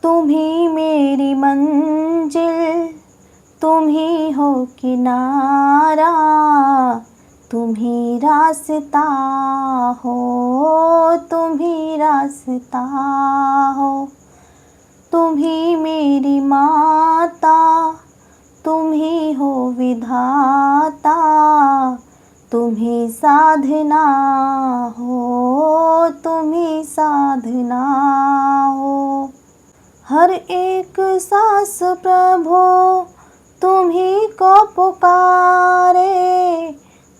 तुम ही मेरी मंजिल, तुम ही हो किनारा, तुम ही रास्ता हो, तुम ही रास्ता हो। तुम ही मेरी माता, तुम ही हो विधाता, तुम ही साधना हो, तुम ही साधना हो। हर एक सांस प्रभु तुम ही को पुकारे,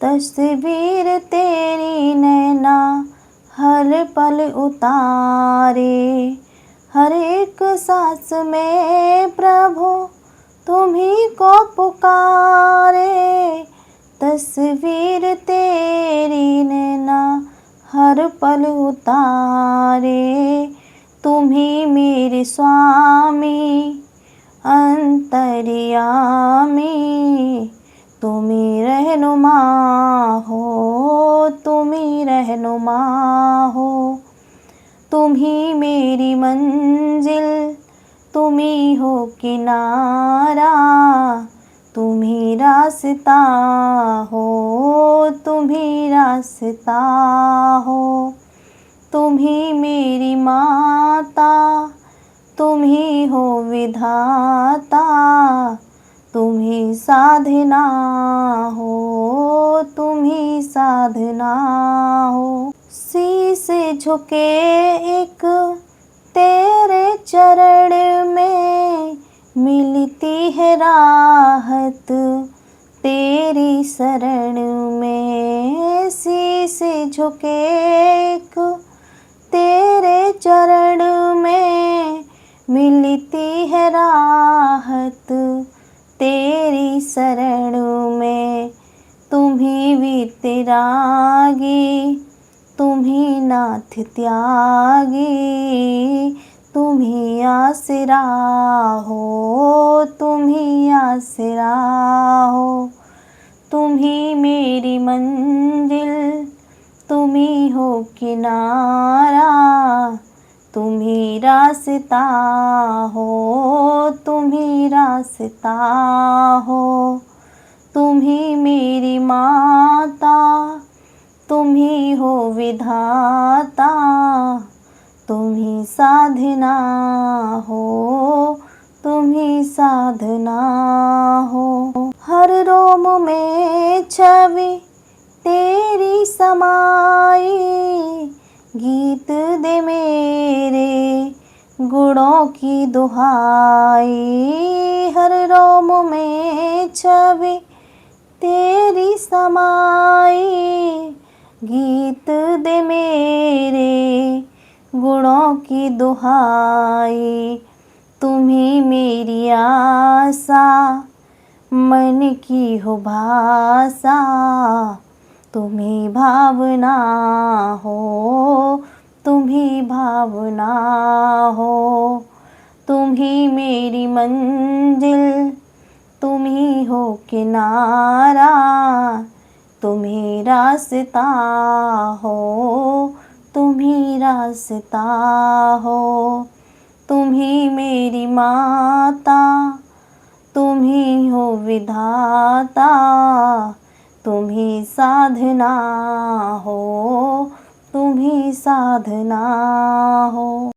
तस्वीर तेरी नैना हर पल उतारे। हर एक सांस में प्रभु तुम ही को पुकारे, तस्वीर तेरी नैना हर पल उतारे। तुम ही मेरे स्वामी अंतर्यामी, तुम ही रहनुमा हो, तुम ही रहनुमा हो। तुम ही मेरी मंजिल, तुम ही हो किनारा, तुम ही रास्ता हो, तुम ही रास्ता हो। तुम ही मेरी माता, तुम ही हो विधाता, तुम ही साधना हो, तुम ही साधना हो। शीश झुके एक तेरे चरण में, मिलती है राहत तेरी शरण में। शीश झुके एक तेरे चरण में, मिलती है राहत तेरी शरण में। तुम ही वीतरागी, तुम ही नाथ त्यागी, तुम ही आसरा हो, तुम ही आसरा हो। तुम ही मेरी मंजिल, तुम ही हो किनारा, तुम ही रास्ता हो, तुम ही रास्ता हो। तुम ही मेरी माता, तुम ही हो विधाता, तुम ही साधना हो, तुम ही साधना हो। हर रोम में छवि तेरी समाई, गीत दे मेरे गुणों की दुहाई। हर रोम में छवि तेरी समाई, गीत दे मेरे गुणों की दुहाई। तुम ही मेरी आशा, मन की हो भाषा, तुम ही भावना हो, तुम ही भावना हो। तुम ही मेरी मंजिल, तुम ही हो किनारा, तुम ही रास्ता हो, तुम ही रास्ता हो। तुम ही मेरी माता, तुम ही हो विधाता, तुम ही साधना हो, तुम ही साधना हो।